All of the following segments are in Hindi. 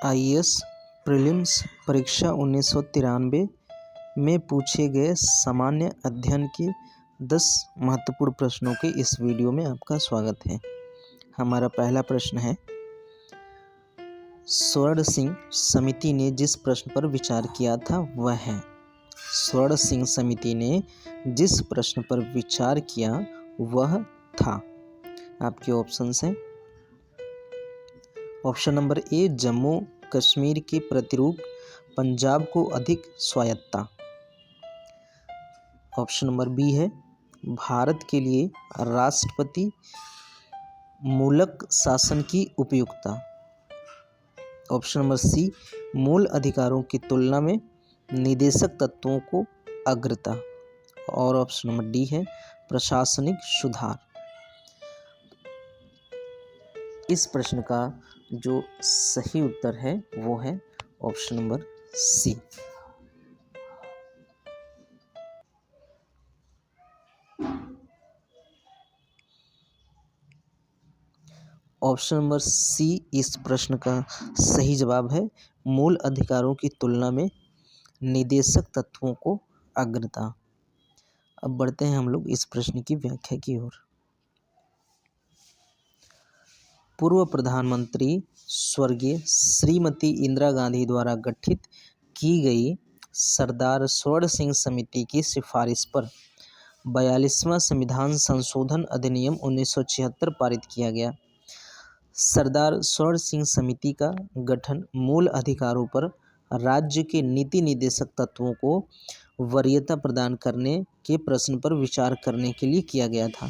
आईएएस प्रीलिम्स परीक्षा 1993 में पूछे गए सामान्य अध्ययन के 10 महत्वपूर्ण प्रश्नों के इस वीडियो में आपका स्वागत है। हमारा पहला प्रश्न है, स्वर्ण सिंह समिति ने जिस प्रश्न पर विचार किया था वह है। स्वर्ण सिंह समिति ने जिस प्रश्न पर विचार किया वह था। आपके ऑप्शंस हैं। ऑप्शन नंबर ए, जम्मू कश्मीर के प्रतिरूप पंजाब को अधिक स्वायत्तता। ऑप्शन नंबर बी है, भारत के लिए राष्ट्रपति मूलक शासन की उपयुक्तता। ऑप्शन नंबर सी, मूल अधिकारों की तुलना में निदेशक तत्वों को अग्रता। और ऑप्शन नंबर डी है, प्रशासनिक सुधार। इस प्रश्न का जो सही उत्तर है वो है option number C. Option number C इस प्रश्न का सही जवाब है। मूल अधिकारों की तुलना में निदेशक तत्वों को अग्रता। अब बढ़ते हैं हम लोग इस प्रश्न की व्याख्या की ओर। पूर्व प्रधानमंत्री स्वर्गीय श्रीमती इंदिरा गांधी द्वारा गठित की गई सरदार स्वर्ण सिंह समिति की सिफारिश पर 42वां संविधान संशोधन अधिनियम 1976 पारित किया गया। सरदार स्वर्ण सिंह समिति का गठन मूल अधिकारों पर राज्य के नीति निदेशक तत्वों को वरीयता प्रदान करने के प्रश्न पर विचार करने के लिए किया गया था।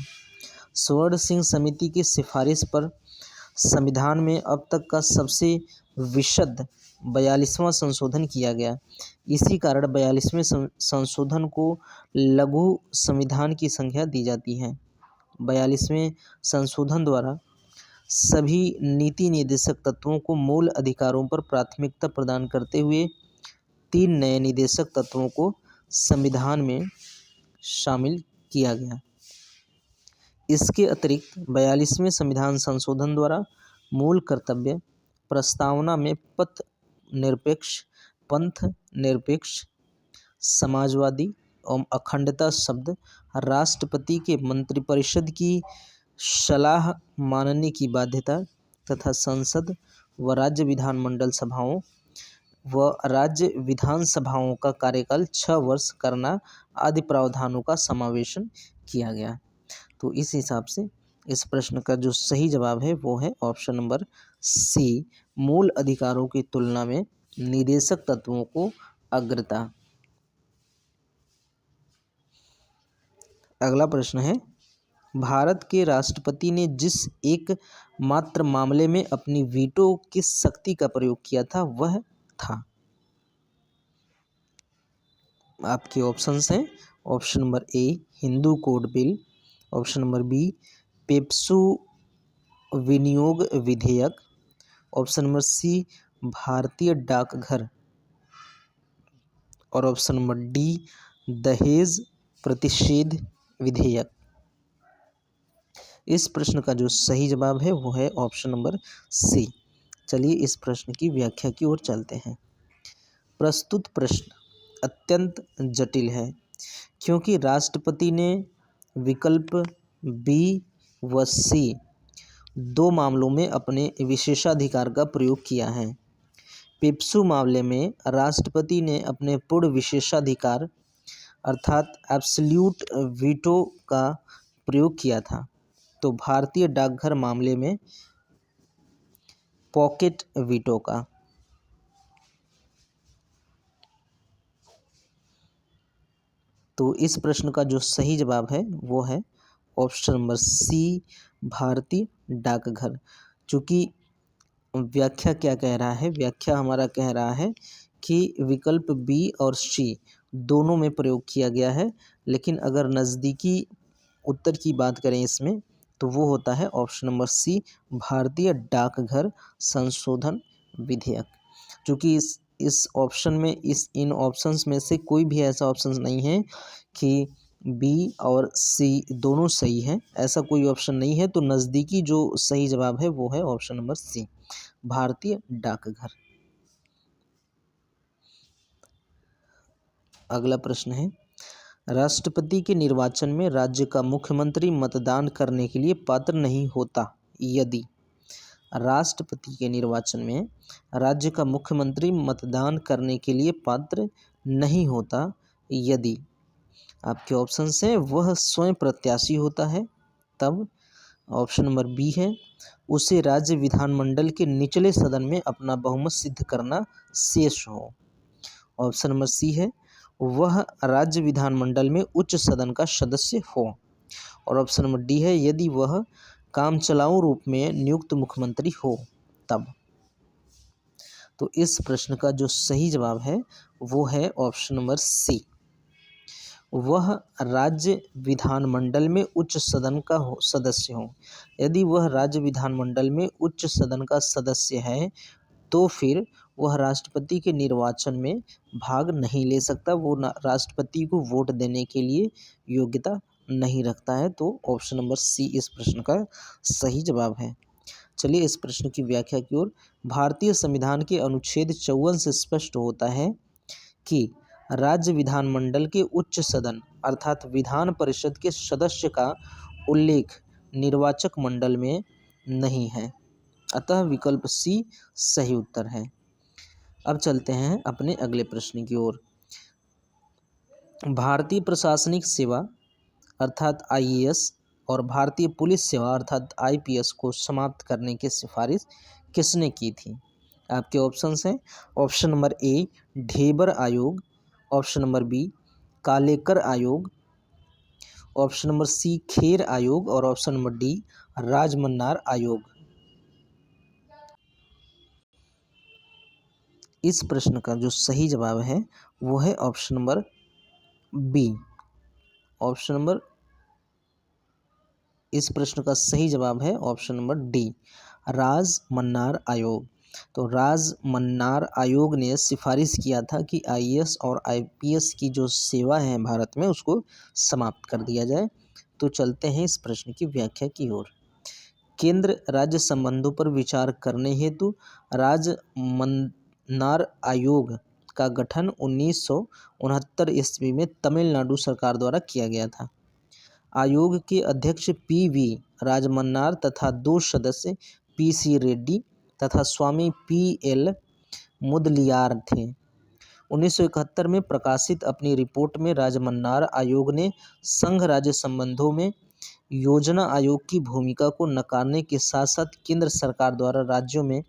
स्वर्ण सिंह समिति की सिफारिश पर संविधान में अब तक का सबसे विशद 42वां संशोधन किया गया। इसी कारण 42वें संशोधन को लघु संविधान की संज्ञा दी जाती है। 42वें संशोधन द्वारा सभी नीति निदेशक तत्वों को मूल अधिकारों पर प्राथमिकता प्रदान करते हुए 3 नए निदेशक तत्वों को संविधान में शामिल किया गया। इसके अतिरिक्त 42वें संविधान संशोधन द्वारा मूल कर्तव्य प्रस्तावना में पंथ निरपेक्ष, समाजवादी एवं अखंडता शब्द राष्ट्रपति के मंत्रिपरिषद की सलाह मानने की बाध्यता तथा संसद व राज्य विधानमंडल सभाओं व राज्य विधानसभाओं का कार्यकाल 6 वर्ष करना आदि प्रावधानों का समावेशन किया गया। तो इस हिसाब से इस प्रश्न का जो सही जवाब है वो है ऑप्शन नंबर सी, मूल अधिकारों की तुलना में निदेशक तत्वों को अग्रता। अगला प्रश्न है, भारत के राष्ट्रपति ने जिस एक मात्र मामले में अपनी वीटो की शक्ति का प्रयोग किया था वह था। आपके ऑप्शंस हैं। Option number A, Hindu code bill. Option number B, PEPSU विनियोग विधेयक। ऑप्शन नंबर सी, भारतीय डाकघर। और ऑप्शन नंबर डी, दहेज प्रतिषेध विधेयक। इस प्रश्न का जो सही जवाब है वो है ऑप्शन नंबर सी। चलिए इस प्रश्न की व्याख्या की ओर चलते हैं। प्रस्तुत प्रश्न अत्यंत जटिल है क्योंकि राष्ट्रपति ने विकल्प बी व सी 2 मामलों में अपने विशेषाधिकार का प्रयोग किया है। पेप्सू मामले में राष्ट्रपति ने अपने पूर्ण विशेषाधिकार अर्थात एब्सोल्यूट वीटो का प्रयोग किया था। तो भारतीय डाकघर मामले में पॉकेट वीटो का। तो इस प्रश्न का जो सही जवाब है वो है ऑप्शन नंबर सी, भारतीय डाकघर। चूँकि व्याख्या क्या कह रहा है, व्याख्या हमारा कह रहा है कि विकल्प बी और सी दोनों में प्रयोग किया गया है, लेकिन अगर नज़दीकी उत्तर की बात करें इसमें तो वो होता है ऑप्शन नंबर सी, भारतीय डाकघर संशोधन विधेयक। चूँकि इस ऑप्शन में इन ऑप्शंस में से कोई भी ऐसा ऑप्शन नहीं है कि बी और सी दोनों सही है, ऐसा कोई ऑप्शन नहीं है। तो नज़दीकी जो सही जवाब है वो है ऑप्शन नंबर सी, भारतीय डाकघर। अगला प्रश्न है, राष्ट्रपति के निर्वाचन में राज्य का मुख्यमंत्री मतदान करने के लिए पात्र नहीं होता यदि। राष्ट्रपति के निर्वाचन में राज्य का मुख्यमंत्री मतदान करने के लिए पात्र नहीं होता यदि आपके ऑप्शन हैं, वह स्वयं प्रत्याशी होता है तब। ऑप्शन नंबर बी है, उसे राज्य विधानमंडल के निचले सदन में अपना बहुमत सिद्ध करना शेष हो। ऑप्शन नंबर सी है, वह राज्य विधानमंडल में उच्च सदन का सदस्य हो। और ऑप्शन नंबर डी है, यदि वह काम चलाऊ रूप में नियुक्त मुख्यमंत्री हो तब। तो इस प्रश्न का जो सही जवाब है वो है ऑप्शन नंबर सी, वह राज्य विधानमंडल में उच्च सदन का सदस्य हो। यदि वह राज्य विधानमंडल में उच्च सदन का सदस्य है तो फिर वह राष्ट्रपति के निर्वाचन में भाग नहीं ले सकता, वो राष्ट्रपति को वोट देने के लिए योग्यता नहीं रखता है। तो ऑप्शन नंबर सी इस प्रश्न का सही जवाब है। चलिए इस प्रश्न की व्याख्या की ओर। भारतीय संविधान के अनुच्छेद 54 से स्पष्ट होता है कि राज्य विधानमंडल के उच्च सदन अर्थात विधान परिषद के सदस्य का उल्लेख निर्वाचक मंडल में नहीं है, अतः विकल्प सी सही उत्तर है। अब चलते हैं अपने अगले प्रश्न की ओर। भारतीय प्रशासनिक सेवा अर्थात आईएएस और भारतीय पुलिस सेवा अर्थात आईपीएस को समाप्त करने की सिफारिश किसने की थी? आपके ऑप्शंस हैं, ऑप्शन नंबर ए ढेबर आयोग, ऑप्शन नंबर बी कालेकर आयोग, ऑप्शन नंबर सी खेर आयोग और ऑप्शन नंबर डी राजमन्नार आयोग। इस प्रश्न का जो सही जवाब है वो है option number B. Option number इस प्रश्न का सही जवाब है ऑप्शन नंबर डी राजमन्नार आयोग। तो राजमन्नार आयोग ने सिफारिश किया था कि आईएएस और आईपीएस की जो सेवा है भारत में उसको समाप्त कर दिया जाए। तो चलते हैं इस प्रश्न की व्याख्या की ओर। केंद्र राज्य संबंधों पर विचार करने हेतु राजमन्नार आयोग का गठन 1969 ईस्वी में तमिलनाडु सरकार द्वारा किया गया था। आयोग के अध्यक्ष पीवी राजमन्नार तथा 2 सदस्य पीसी रेड्डी तथा स्वामी पीएल मुदलियार थे। 1971 में प्रकाशित अपनी रिपोर्ट में राजमन्नार आयोग ने संघ राज्य संबंधों में योजना आयोग की भूमिका को नकारने के साथ साथ केंद्र सरकार द्वारा राज्यों में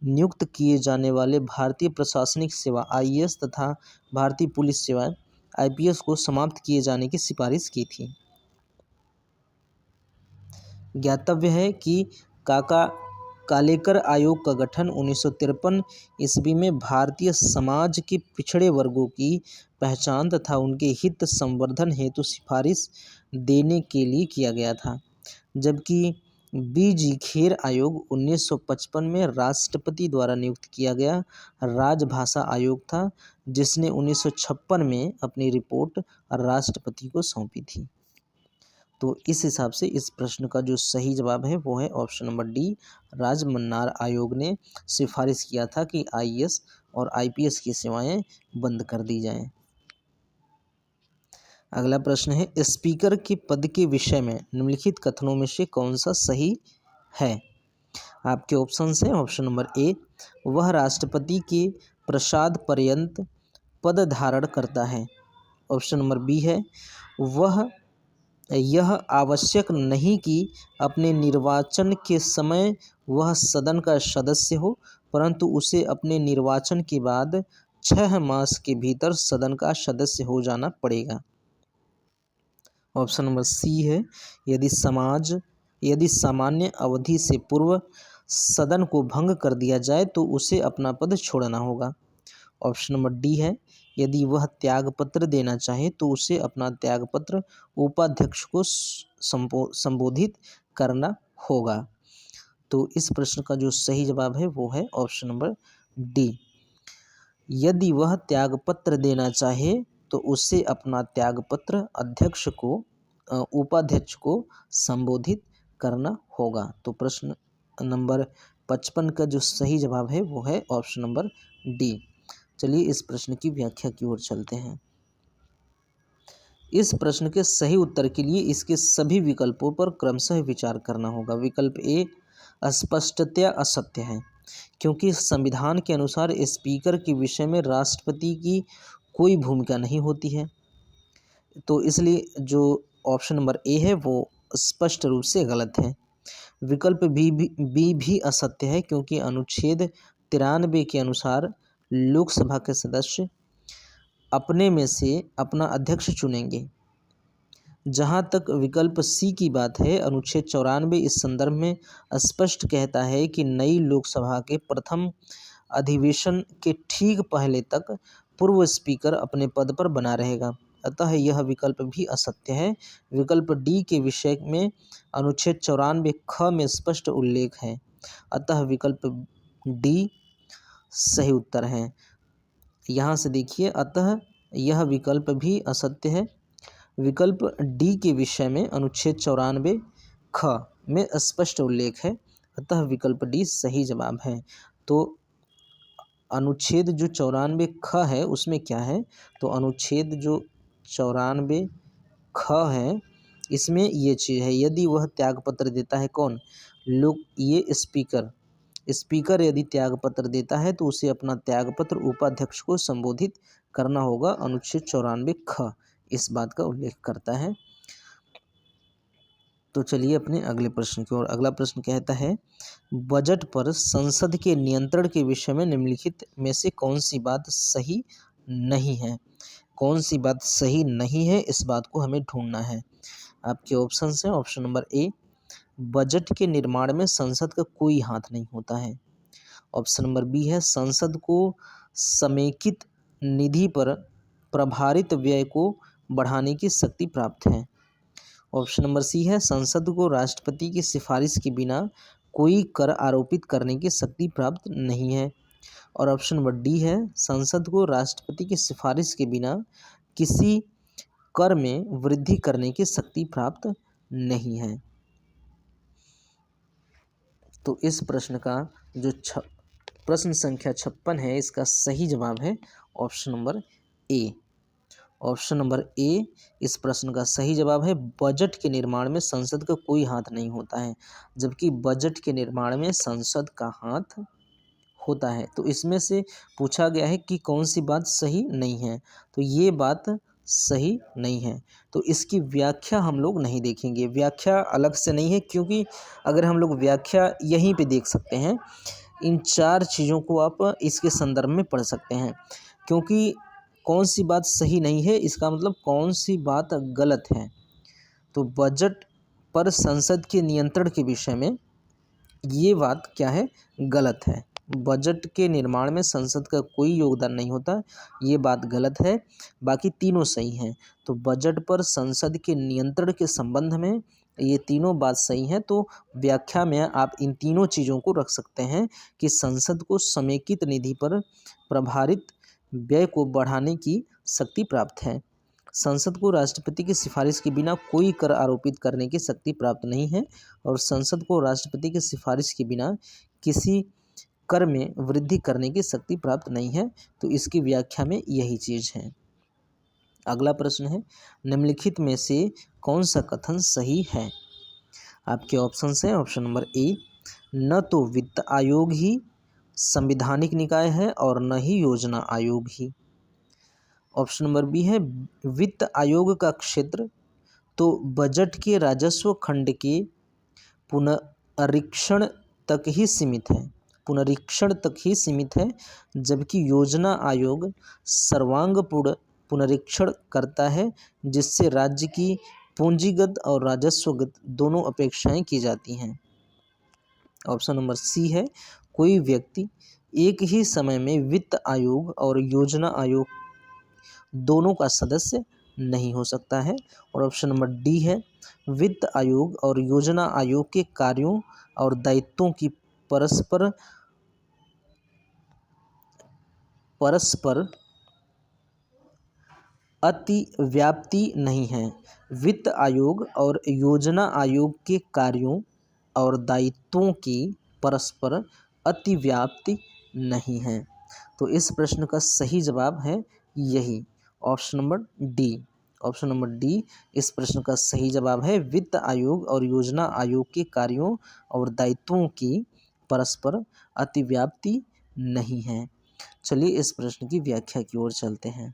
नियुक्त किए जाने वाले भारतीय प्रशासनिक सेवा आईएएस तथा भारतीय पुलिस सेवा आईपीएस को समाप्त किए जाने की सिफारिश की थी। ज्ञातव्य है कि कालेकर आयोग का गठन 1953 ईस्वी में भारतीय समाज के पिछड़े वर्गों की पहचान तथा उनके हित संवर्धन हेतु सिफारिश देने के लिए किया गया था, जबकि बीजी खेर आयोग 1955 में राष्ट्रपति द्वारा नियुक्त किया गया राजभाषा आयोग था, जिसने 1956 में अपनी रिपोर्ट राष्ट्रपति को सौंपी थी। तो इस हिसाब से इस प्रश्न का जो सही जवाब है वो है ऑप्शन नंबर डी राजमन्नार आयोग ने सिफारिश किया था कि आईएएस और आईपीएस की सेवाएं बंद कर दी जाएं। अगला प्रश्न है, स्पीकर के पद के विषय में निम्नलिखित कथनों में से कौन सा सही है? आपके ऑप्शंस हैं, ऑप्शन नंबर ए वह राष्ट्रपति के प्रसाद पर्यंत पद धारण करता है। ऑप्शन नंबर बी है यह आवश्यक नहीं कि अपने निर्वाचन के समय वह सदन का सदस्य हो, परंतु उसे अपने निर्वाचन के बाद 6 मास के भीतर सदन का सदस्य हो जाना पड़ेगा। ऑप्शन नंबर सी है यदि सामान्य अवधि से पूर्व सदन को भंग कर दिया जाए तो उसे अपना पद छोड़ना होगा। ऑप्शन नंबर डी है यदि वह त्यागपत्र देना चाहे तो उसे अपना त्यागपत्र उपाध्यक्ष को संबोधित करना होगा। तो इस प्रश्न का जो सही जवाब है वो है ऑप्शन नंबर डी, यदि वह त्यागपत्र देना चाहे तो उसे अपना त्यागपत्र उपाध्यक्ष को संबोधित करना होगा। तो प्रश्न नंबर 55 का जो सही जवाब है वो है ऑप्शन नंबर डी। चलिए इस प्रश्न की व्याख्या की ओर चलते हैं। इस प्रश्न के सही उत्तर के लिए इसके सभी विकल्पों पर क्रमशः विचार करना होगा। विकल्प ए स्पष्टतया असत्य है, क्योंकि संविधान के अनुसार स्पीकर के विषय में राष्ट्रपति की कोई भूमिका नहीं होती है। तो इसलिए जो ऑप्शन नंबर ए है वो स्पष्ट रूप से गलत है। विकल्प बी भी असत्य है, क्योंकि अनुच्छेद 93 के अनुसार लोकसभा के सदस्य अपने में से अपना अध्यक्ष चुनेंगे। जहाँ तक विकल्प सी की बात है, अनुच्छेद 94 इस संदर्भ में स्पष्ट कहता है कि नई लोकसभा के प्रथम अधिवेशन के ठीक पहले तक पूर्व स्पीकर अपने पद पर बना रहेगा, अतः यह विकल्प भी असत्य है। विकल्प डी के विषय में अनुच्छेद 94 ख में स्पष्ट उल्लेख है, अतः विकल्प डी सही उत्तर है। यहाँ से देखिए, अतः यह विकल्प भी असत्य है। विकल्प डी के विषय में अनुच्छेद 94 ख में स्पष्ट उल्लेख है, अतः विकल्प डी सही जवाब है। तो अनुच्छेद जो 94 ख है उसमें क्या है, तो अनुच्छेद जो 94 ख है इसमें ये चीज़ है, यदि वह त्यागपत्र देता है, कौन, लोग, ये स्पीकर यदि त्यागपत्र देता है तो उसे अपना त्यागपत्र उपाध्यक्ष को संबोधित करना होगा। अनुच्छेद 94 ख इस बात का उल्लेख करता है। तो चलिए अपने अगले प्रश्न की ओर। अगला प्रश्न कहता है, बजट पर संसद के नियंत्रण के विषय में निम्नलिखित में से कौन सी बात सही नहीं है। कौन सी बात सही नहीं है, इस बात को हमें ढूंढना है। आपके ऑप्शन हैं, ऑप्शन नंबर ए, बजट के निर्माण में संसद का कोई हाथ नहीं होता है। ऑप्शन नंबर बी है, संसद को समेकित निधि पर प्रभारित व्यय को बढ़ाने की शक्ति प्राप्त है। ऑप्शन नंबर सी है, संसद को राष्ट्रपति की सिफारिश के बिना कोई कर आरोपित करने की शक्ति प्राप्त नहीं है। और ऑप्शन नंबर डी है, संसद को राष्ट्रपति की सिफारिश के बिना किसी कर में वृद्धि करने की शक्ति प्राप्त नहीं है। तो इस प्रश्न का जो प्रश्न संख्या 56 है, इसका सही जवाब है ऑप्शन नंबर ए। ऑप्शन नंबर ए इस प्रश्न का सही जवाब है। बजट के निर्माण में संसद का कोई हाथ नहीं होता है, जबकि बजट के निर्माण में संसद का हाथ होता है। तो इसमें से पूछा गया है कि कौन सी बात सही नहीं है, तो ये बात सही नहीं है। तो इसकी व्याख्या हम लोग नहीं देखेंगे, व्याख्या अलग से नहीं है, क्योंकि अगर हम लोग व्याख्या यहीं पे देख सकते हैं, इन 4 चीज़ों को आप इसके संदर्भ में पढ़ सकते हैं। क्योंकि कौन सी बात सही नहीं है, इसका मतलब कौन सी बात गलत है। तो बजट पर संसद के नियंत्रण के विषय में ये बात क्या है, गलत है। बजट के निर्माण में संसद का कोई योगदान नहीं होता, ये बात गलत है। बाकी तीनों सही हैं। तो बजट पर संसद के नियंत्रण के संबंध में ये तीनों बात सही हैं। तो व्याख्या में आप इन तीनों चीज़ों को रख सकते हैं कि संसद को समेकित निधि पर प्रभारित व्यय को बढ़ाने की शक्ति प्राप्त है। संसद को राष्ट्रपति की सिफारिश के बिना कोई कर आरोपित करने की शक्ति प्राप्त नहीं है, और संसद को राष्ट्रपति की सिफारिश के बिना किसी कर में वृद्धि करने की शक्ति प्राप्त नहीं है। तो इसकी व्याख्या में यही चीज़ है। अगला प्रश्न है, निम्नलिखित में से कौन सा कथन सही है। आपके ऑप्शन हैं, ऑप्शन नंबर ए, न तो वित्त आयोग ही संवैधानिक निकाय है और न ही योजना आयोग ही। ऑप्शन नंबर बी है, वित्त आयोग का क्षेत्र तो बजट के राजस्व खंड के पुनरीक्षण तक ही सीमित है, जबकि योजना आयोग सर्वांगपूर्ण पुनरीक्षण करता है, जिससे राज्य की पूंजीगत और राजस्वगत दोनों अपेक्षाएं की जाती हैं। ऑप्शन नंबर सी है, कोई व्यक्ति एक ही समय में वित्त आयोग और योजना आयोग दोनों का सदस्य नहीं हो सकता है। और ऑप्शन नंबर डी है, वित्त आयोग और योजना आयोग के कार्यों और दायित्वों की परस्पर अतिव्याप्ति नहीं है। वित्त आयोग और योजना आयोग के कार्यों और दायित्वों की परस्पर अतिव्याप्ति नहीं है। तो इस प्रश्न का सही जवाब है यही, option number D. Option number D इस प्रश्न का सही जवाब है। वित्त आयोग और योजना आयोग के कार्यों और दायित्वों की परस्पर अतिव्याप्ति नहीं है। चलिए इस प्रश्न की व्याख्या की ओर चलते हैं।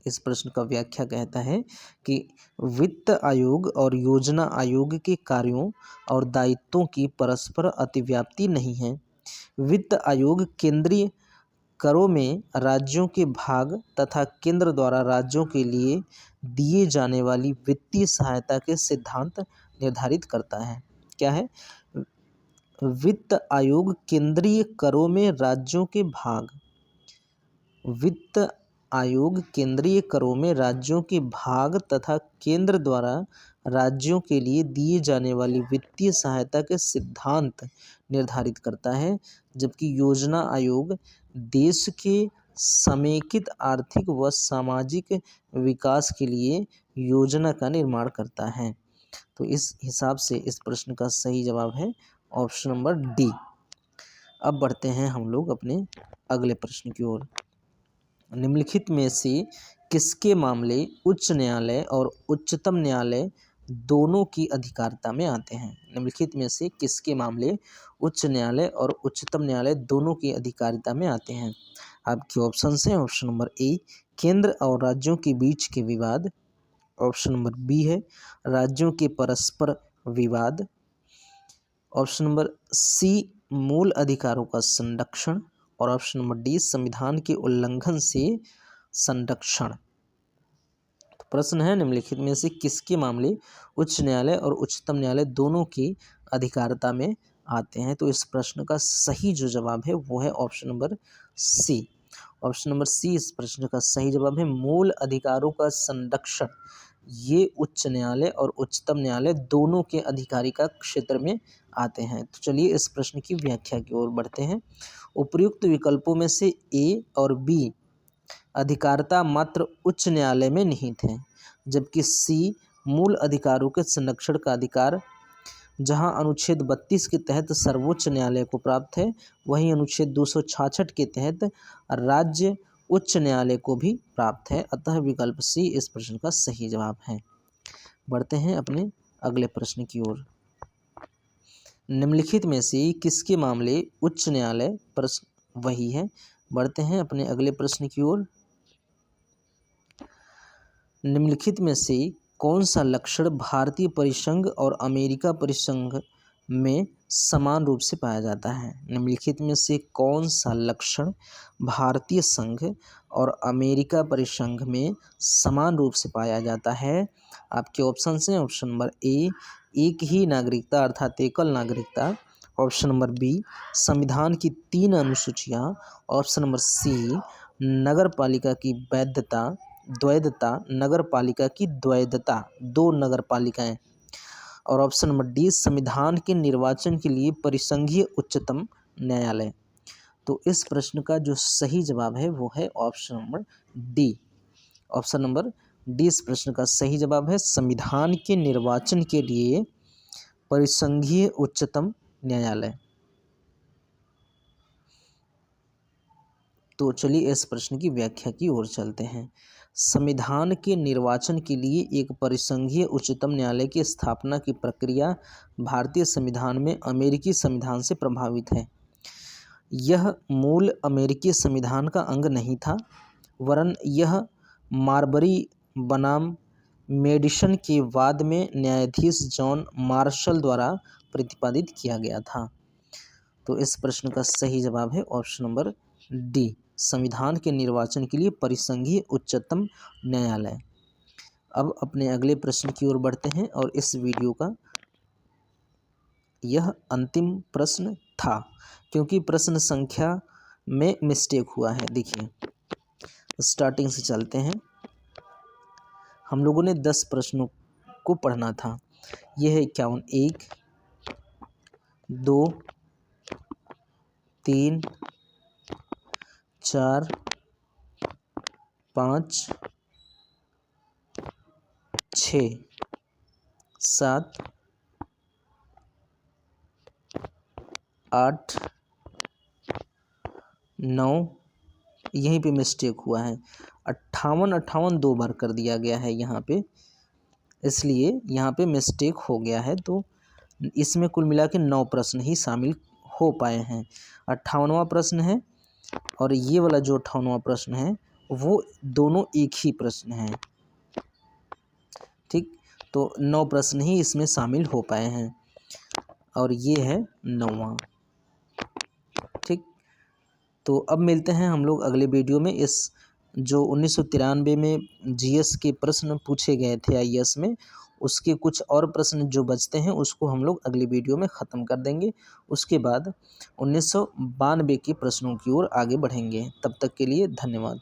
इस प्रश्न का व्याख्या कहता है कि वित्त आयोग और योजना आयोग के कार्यों और दायित्वों की परस्पर अतिव्याप्ति नहीं है। वित्त आयोग केंद्रीय करों में राज्यों के भाग तथा केंद्र द्वारा राज्यों के लिए दिए जाने वाली वित्तीय सहायता के सिद्धांत निर्धारित करता है। क्या है? वित्त आयोग केंद्रीय करों में राज्यों के भाग, वित्त आयोग केंद्रीय करों में राज्यों के भाग तथा केंद्र द्वारा राज्यों के लिए दिए जाने वाली वित्तीय सहायता के सिद्धांत निर्धारित करता है, जबकि योजना आयोग देश के समेकित आर्थिक व सामाजिक विकास के लिए योजना का निर्माण करता है। तो इस हिसाब से इस प्रश्न का सही जवाब है ऑप्शन नंबर डी। अब बढ़ते हैं हम लोग अपने अगले प्रश्न की ओर। निम्नलिखित में से किसके मामले उच्च न्यायालय और उच्चतम न्यायालय दोनों की अधिकारिता में आते हैं? निम्नलिखित में से किसके मामले उच्च न्यायालय और उच्चतम न्यायालय दोनों की अधिकारिता में आते हैं? आपके ऑप्शन हैं। ऑप्शन नंबर ए केंद्र और राज्यों के बीच के विवाद, ऑप्शन नंबर बी है राज्यों के परस्पर विवाद, ऑप्शन नंबर सी मूल अधिकारों का संरक्षण, और ऑप्शन नंबर डी संविधान के उल्लंघन से संरक्षण। तो प्रश्न है निम्नलिखित में से किसके मामले उच्च न्यायालय और उच्चतम न्यायालय दोनों की अधिकारिता में आते हैं? तो इस प्रश्न का सही जो जवाब है वो है option number C. Option number C इस प्रश्न का सही जवाब है। मूल अधिकारों का संरक्षण ये उच्च न्यायालय और उच्चतम न्यायालय दोनों के अधिकारी का क्षेत्र में आते हैं। तो चलिए इस प्रश्न की व्याख्या की ओर बढ़ते हैं। उपर्युक्त विकल्पों में से ए और बी अधिकारिता मात्र उच्च न्यायालय में निहित है, जबकि सी मूल अधिकारों के संरक्षण का अधिकार जहां अनुच्छेद 32 के तहत सर्वोच्च न्यायालय को प्राप्त है, वहीं अनुच्छेद 266 के तहत राज्य उच्च न्यायालय को भी प्राप्त है। अतः विकल्प सी इस प्रश्न का सही जवाब है। बढ़ते हैं अपने अगले प्रश्न की ओर। निम्नलिखित में से किसके मामले उच्च न्यायालय प्रश्न वही है। बढ़ते हैं अपने अगले प्रश्न की ओर। निम्नलिखित में से कौन सा लक्षण भारतीय परिसंघ और अमेरिका परिसंघ में समान रूप से पाया जाता है? निम्नलिखित में से कौन सा लक्षण भारतीय संघ और अमेरिका परिसंघ में समान रूप से पाया जाता है? आपके ऑप्शन हैं। ऑप्शन नंबर ए एक ही नागरिकता अर्थात एकल नागरिकता, ऑप्शन नंबर बी संविधान की 3 अनुसूचियां, ऑप्शन नंबर सी नगर पालिका की द्वैधता नगर पालिका की द्वैधता 2 नगर पालिकाएं, और ऑप्शन नंबर डी संविधान के निर्वाचन के लिए परिसंघीय उच्चतम न्यायालय। तो इस प्रश्न का जो सही जवाब है वो है option number D. Option number D इस प्रश्न का सही जवाब है। संविधान के निर्वाचन के लिए परिसंघीय उच्चतम न्यायालय। तो चलिए इस प्रश्न की व्याख्या की ओर चलते हैं। संविधान के निर्वाचन के लिए एक परिसंघीय उच्चतम न्यायालय की स्थापना की प्रक्रिया भारतीय संविधान में अमेरिकी संविधान से प्रभावित है। यह मूल अमेरिकी संविधान का अंग नहीं था, वरन यह मार्बरी बनाम मेडिसन के वाद में न्यायाधीश जॉन मार्शल द्वारा प्रतिपादित किया गया था। तो इस प्रश्न का सही जवाब है ऑप्शन नंबर डी संविधान के निर्वाचन के लिए परिसंघीय उच्चतम न्यायालय। अब अपने अगले प्रश्न की ओर बढ़ते हैं और इस वीडियो का यह अंतिम प्रश्न था, क्योंकि प्रश्न संख्या में मिस्टेक हुआ है। देखिए स्टार्टिंग से चलते हैं। हम लोगों ने 10 प्रश्नों को पढ़ना था। यह है 51 1 2 3 4 5 6 7 8 9 यहीं पे मिस्टेक हुआ है, 58 दो बार कर दिया गया है यहाँ पे, इसलिए यहाँ पे मिस्टेक हो गया है। तो इसमें कुल मिला के 9 प्रश्न ही शामिल हो पाए हैं। 58वां प्रश्न है और ये वाला जो 58वां प्रश्न है वो दोनों एक ही प्रश्न है। ठीक, तो 9 प्रश्न ही इसमें शामिल हो पाए हैं और ये है 9वां। ठीक, तो अब मिलते हैं हम लोग अगले वीडियो में। इस जो 1993 में जीएस के प्रश्न पूछे गए थे आईएएस में, उसके कुछ और प्रश्न जो बचते हैं उसको हम लोग अगली वीडियो में ख़त्म कर देंगे। उसके बाद 1992 के प्रश्नों की ओर आगे बढ़ेंगे। तब तक के लिए धन्यवाद।